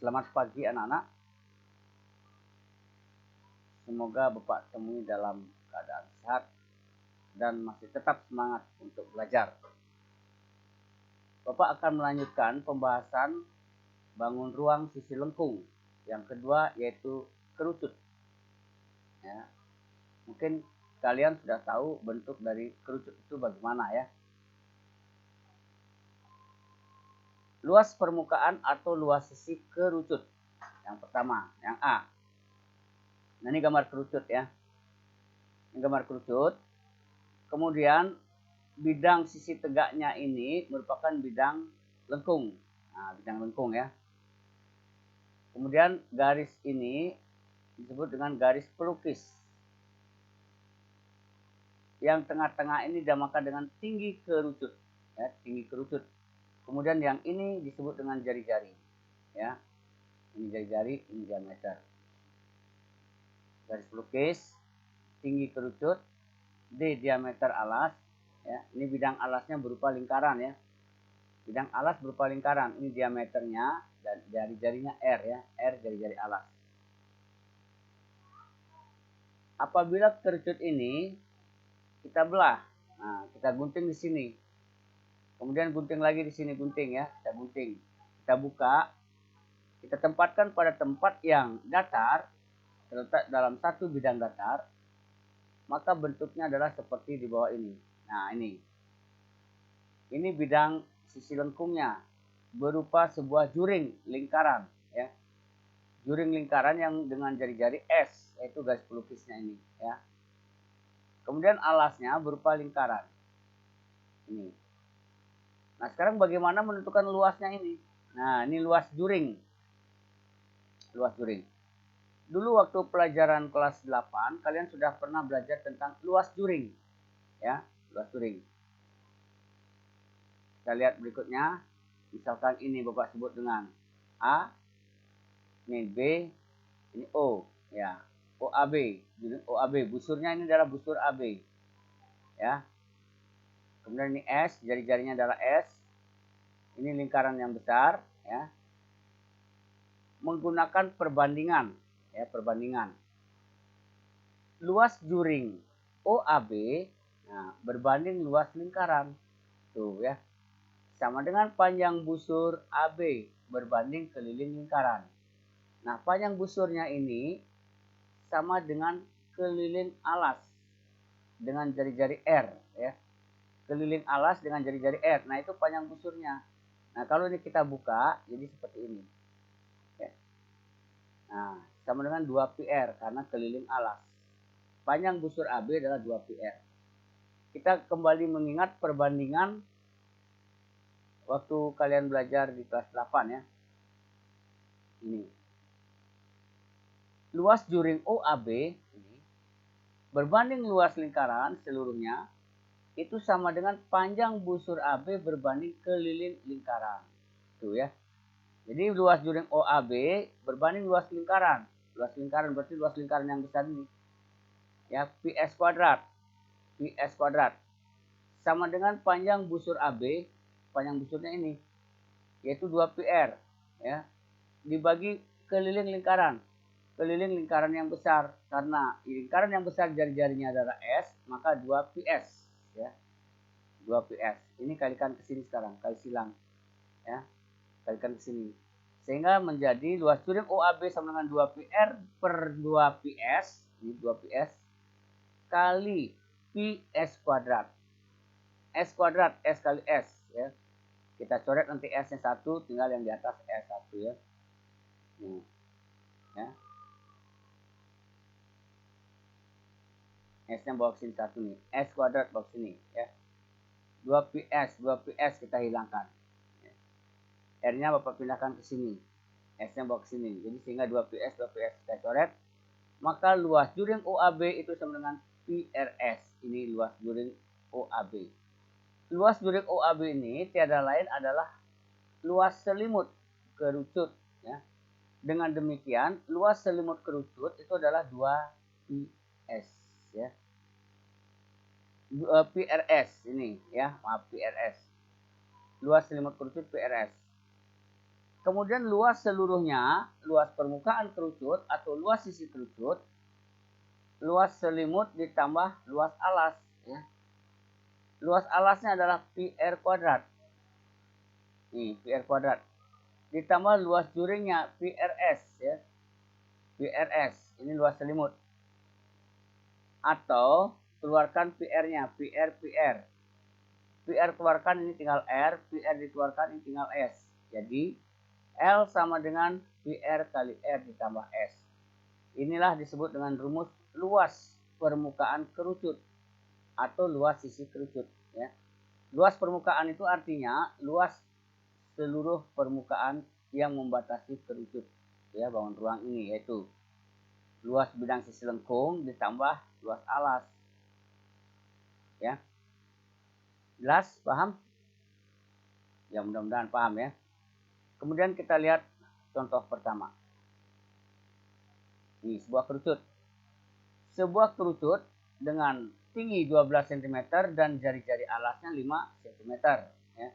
Selamat pagi anak-anak. Semoga Bapak temui dalam keadaan sehat dan masih tetap semangat untuk belajar. Bapak akan melanjutkan pembahasan bangun ruang sisi lengkung. Yang kedua yaitu kerucut. Ya. Mungkin kalian sudah tahu bentuk dari kerucut itu bagaimana ya. Luas permukaan atau luas sisi kerucut. Yang pertama, yang A. Nah, ini gambar kerucut ya. Ini gambar kerucut. Kemudian bidang sisi tegaknya ini merupakan bidang lengkung. Nah, bidang lengkung ya. Kemudian garis ini disebut dengan garis pelukis. Yang tengah-tengah ini dinamakan dengan tinggi kerucut. Ya, tinggi kerucut. Kemudian yang ini disebut dengan jari-jari. Ya, ini jari-jari, ini diameter. Garis pelukis, tinggi kerucut, D diameter alas. Ya, ini bidang alasnya berupa lingkaran ya. Bidang alas berupa lingkaran. Ini diameternya dan jari-jarinya R ya. R jari-jari alas. Apabila kerucut ini kita belah, nah kita gunting di sini. Kemudian gunting lagi di sini, gunting ya. Kita gunting. Kita buka. Kita tempatkan pada tempat yang datar, terletak dalam satu bidang datar, maka bentuknya adalah seperti di bawah ini. Nah, ini. Ini bidang sisi lengkungnya berupa sebuah juring lingkaran ya. Juring lingkaran yang dengan jari-jari S, yaitu garis pelukisnya ini ya. Kemudian alasnya berupa lingkaran. Ini. Nah, sekarang bagaimana menentukan luasnya ini? Nah, ini luas juring. Luas juring. Dulu waktu pelajaran kelas 8, kalian sudah pernah belajar tentang luas juring. Ya, luas juring. Kita lihat berikutnya. Misalkan ini Bapak sebut dengan A, ini B, ini O, ya. OAB, OAB, busurnya ini adalah busur AB. Ya. Kemudian ini S, jari-jarinya adalah S. Ini lingkaran yang besar, ya. Menggunakan perbandingan, ya, perbandingan. Luas juring OAB, nah, berbanding luas lingkaran. Tuh ya. Sama dengan panjang busur AB berbanding keliling lingkaran. Nah, panjang busurnya ini sama dengan keliling alas dengan jari-jari R ya. Keliling alas dengan jari-jari R. Nah, itu panjang busurnya. Nah, kalau ini kita buka jadi seperti ini. Ya. Nah, sama dengan 2πr karena keliling alas. Panjang busur AB adalah 2πr. Kita kembali mengingat perbandingan waktu kalian belajar di kelas 8 ya. Ini. Luas juring OAB ini berbanding luas lingkaran seluruhnya itu sama dengan panjang busur AB berbanding keliling lingkaran. Tuh ya. Jadi luas juring OAB berbanding luas lingkaran. Luas lingkaran berarti luas lingkaran yang besar ini. Ya, PS kuadrat. PS kuadrat. Sama dengan panjang busur AB, panjang busurnya ini, yaitu 2πr. Ya. Dibagi keliling lingkaran. Keliling lingkaran yang besar. Karena lingkaran yang besar jari-jarinya adalah S, maka 2πs. Ya. 2πs. Ini kalikan ke sini sekarang, kali silang. Ya. Kalikan ke sini. Sehingga menjadi luas juring OAB sama dengan 2πr per 2πs. Ini 2πs. Kali PS kuadrat. S kuadrat, S kali S. Ya. Kita coret nanti S-nya 1, tinggal yang di atas S1 ya. Nih. Ya. S-nya bawa ke sini 1 nih. S kuadrat bawa ke sini ya. 2PS kita hilangkan. R-nya Bapak pindahkan ke sini. S-nya bawa ke sini. Jadi sehingga 2PS kita coret. Maka luas juring OAB itu sama dengan PRS. Ini luas juring OAB. Luas juring OAB ini tiada lain adalah luas selimut kerucut. Ya. Dengan demikian, luas selimut kerucut itu adalah 2PS. Ya. PRS ini ya, maaf PRS. Luas selimut kerucut PRS. Kemudian luas seluruhnya, luas permukaan kerucut atau luas sisi kerucut, luas selimut ditambah luas alas. Ya. Luas alasnya adalah pi r kuadrat. Nih, pi r kuadrat. Ditambah luas juringnya pi rs. Ya. Pi rs, ini luas selimut. Atau keluarkan pi r-nya, pi r. Pi r keluarkan, ini tinggal r, pi r dikeluarkan, ini tinggal s. Jadi L sama dengan pi r kali r ditambah s. Inilah disebut dengan rumus luas permukaan kerucut atau luas sisi kerucut. Ya. Luas permukaan itu artinya luas seluruh permukaan yang membatasi kerucut. Ya, bangun ruang ini, yaitu luas bidang sisi lengkung ditambah luas alas. Ya. Jelas? Paham? Ya, mudah-mudahan paham ya. Kemudian kita lihat contoh pertama. Ini sebuah kerucut. Sebuah kerucut dengan tinggi 12 cm dan jari-jari alasnya 5 cm. Ya.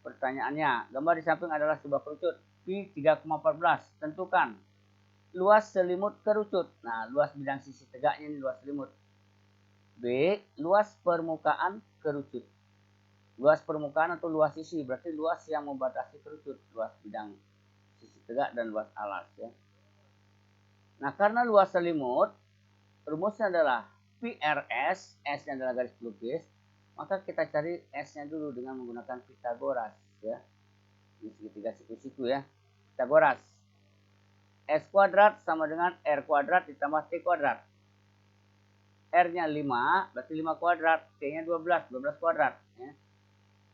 Pertanyaannya, gambar di samping adalah sebuah kerucut. Pi 3,14. Tentukan luas selimut kerucut. Nah, luas bidang sisi tegaknya ini luas selimut. B, luas permukaan kerucut. Luas permukaan atau luas sisi, berarti luas yang membatasi kerucut. Luas bidang sisi tegak dan luas alas. Ya. Nah, karena luas selimut, rumusnya adalah PRS, S-nya adalah garis pelukis, maka kita cari S-nya dulu dengan menggunakan Pitagoras. Ya. Ini segitiga siku-siku ya. Pitagoras. S kuadrat sama dengan R kuadrat ditambah T kuadrat. R-nya 5, berarti 5 kuadrat. T-nya 12, 12 kuadrat. Ya.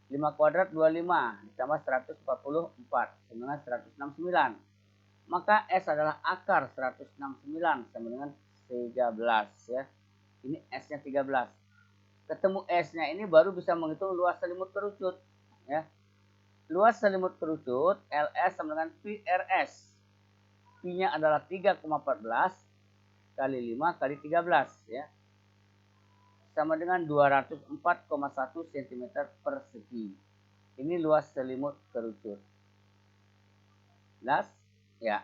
5 kuadrat 25 ditambah 144 sama dengan 169. Maka S adalah akar 169 sama dengan 13 ya. Ini S-nya 13. Ketemu S-nya ini baru bisa menghitung luas selimut kerucut ya. Luas selimut kerucut LS sama dengan pi RS. Pi-nya adalah 3,14 kali 5 kali 13 ya. Sama dengan 204,1 cm persegi. Ini luas selimut kerucut. Jelas? Ya.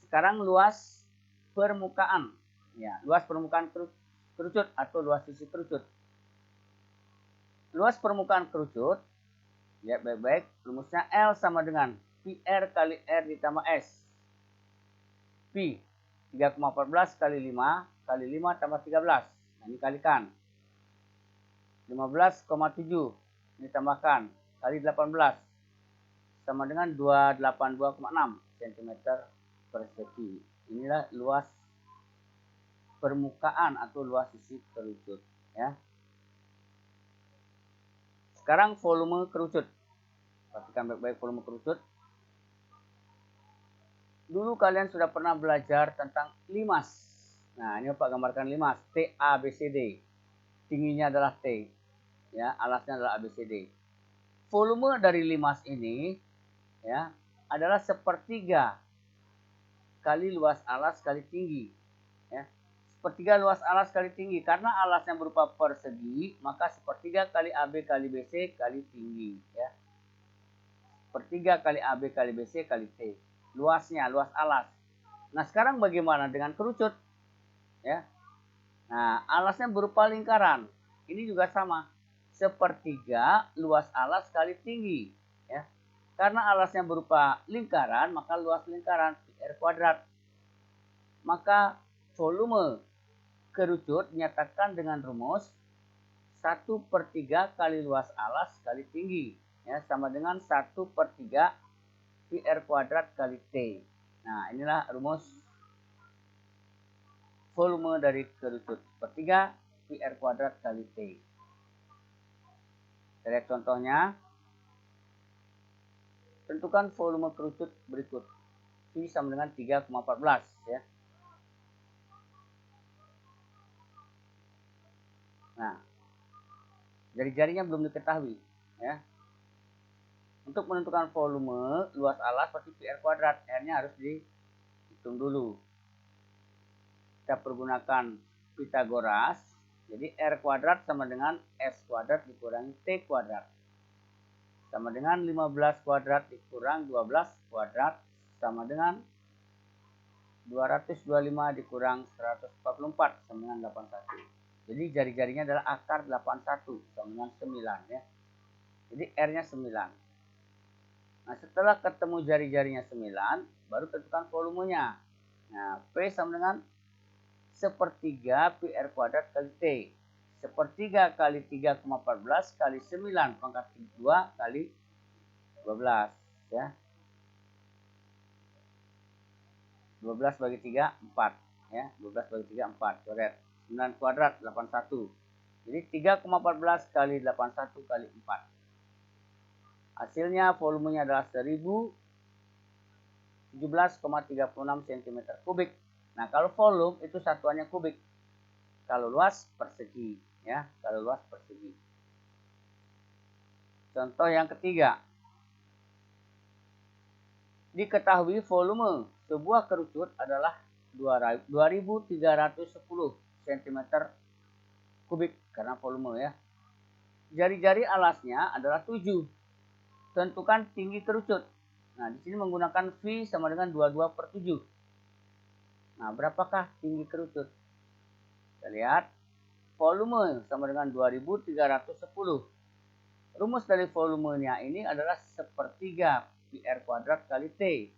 Sekarang luas permukaan. Ya, luas permukaan kerucut atau luas sisi kerucut. Luas permukaan kerucut, ya baik-baik, rumusnya L sama dengan pi R kali R ditambah S. Pi 3,14 kali 5 kali 5 tambah 13. Nah, ini kalikan. 15,7 ini tambahkan kali 18 sama dengan 282,6 cm persegi. Inilah luas permukaan atau luas sisi kerucut ya. Sekarang volume kerucut. Perhatikan baik-baik volume kerucut. Dulu kalian sudah pernah belajar tentang limas. Nah, ini Bapak gambarkan limas, T A B C D. Tingginya adalah T. Ya, alasnya adalah ABCD. Volume dari limas ini ya adalah sepertiga kali luas alas kali tinggi. Ya. Sepertiga luas alas kali tinggi. Karena alasnya berupa persegi, maka sepertiga kali AB kali BC kali tinggi. Ya. Sepertiga kali AB kali BC kali T. Luasnya, luas alas. Nah, sekarang bagaimana dengan kerucut? Ya. Nah, alasnya berupa lingkaran. Ini juga sama. Sepertiga luas alas kali tinggi. Ya. Karena alasnya berupa lingkaran, maka luas lingkaran R kuadrat. Maka volume kerucut dinyatakan dengan rumus 1/3 kali luas alas kali tinggi. Ya, sama dengan 1/3 pi R kuadrat kali T. Nah, inilah rumus volume dari kerucut. 1/3 pi R kuadrat kali T. Kita lihat contohnya. Tentukan volume kerucut berikut. Pi sama dengan 3,14 ya. Nah, jari-jarinya belum diketahui ya. Untuk menentukan volume luas alas pasti pi R kuadrat. R-nya harus dihitung dulu. Kita pergunakan Pitagoras. Jadi R kuadrat sama dengan S kuadrat dikurangi T kuadrat. sama dengan 15 kuadrat dikurang 12 kuadrat sama dengan 225 dikurang 144 sama dengan 81. Jadi jari-jarinya adalah akar 81 sama dengan 9 ya. Jadi R-nya 9. Nah, setelah ketemu jari-jarinya 9, baru tentukan volumenya. Nah, P sama dengan sepertiga pi R kuadrat kali T. Sepertiga kali 3,14 kali 9 pangkat 2 kali 12 ya. 12 bagi 3 4 ya. 12 bagi 3 4 coret. 9 kuadrat 81. Jadi 3,14 kali 81 kali 4. Hasilnya volumenya adalah 1017,36 cm kubik. Nah, kalau volume itu satuannya kubik. Kalau luas persegi ya, kalau luas persegi. Contoh yang ketiga. Diketahui volume sebuah kerucut adalah 2310 cm kubik karena volume ya. Jari-jari alasnya adalah 7. Tentukan tinggi kerucut. Nah, di sini menggunakan V sama dengan 22/7. Nah, berapakah tinggi kerucut? Kita lihat. Volume sama dengan 2310. Rumus dari volumenya ini adalah sepertiga pi R kuadrat kali T.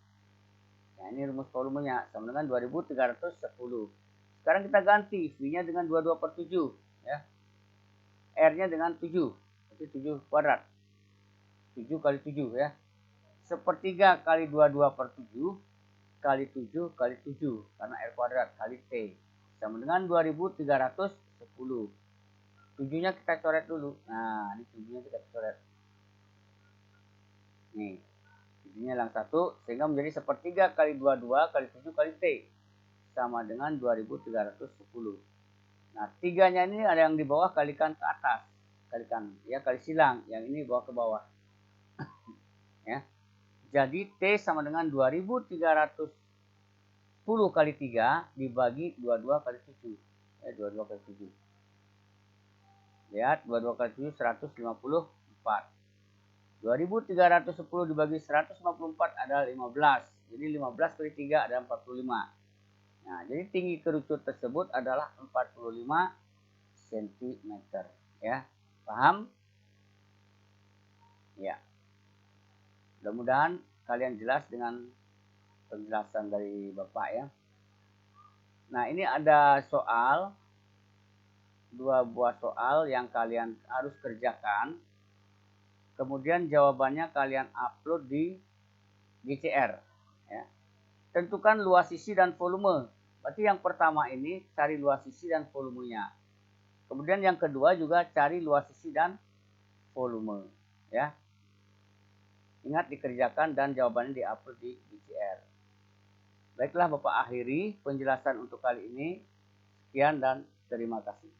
Nah, ini rumus volumenya sama dengan 2310. Sekarang kita ganti V-nya dengan 22/7 ya. R-nya dengan 7. Jadi 7 kuadrat. 7 kali 7 ya. Sepertiga kali 22/7 kali 7 kali 7 karena R kuadrat kali T sama dengan 2310. 7-nya kita coret dulu. Nah, ini 7-nya kita coret. Nih, 7-nya hilang 1 sehingga menjadi sepertiga kali 22 kali 7 kali T sama dengan 2310. Nah, 3-nya ini ada yang di bawah kalikan ke atas. Kalikan ya, kali silang. Yang ini bawa ke bawah. Ya. Jadi T sama dengan 2310 kali 3 dibagi 22 kali 7. Ya, 22 kali 7. Lihat, 22 kali 7 154. 2310 dibagi 154 adalah 15. Jadi 15 kali 3 adalah 45. Nah, jadi tinggi kerucut tersebut adalah 45 cm. Ya, paham? Ya. Mudah-mudahan kalian jelas dengan penjelasan dari Bapak ya. Nah, ini ada soal, 2 buah soal yang kalian harus kerjakan. Kemudian jawabannya kalian upload di GCR. Ya. Tentukan luas sisi dan volume. Berarti yang pertama ini cari luas sisi dan volumenya. Kemudian yang kedua juga cari luas sisi dan volume. Ya. Ingat dikerjakan dan jawabannya diupload di GCR. Baiklah Bapak akhiri penjelasan untuk kali ini. Sekian dan terima kasih.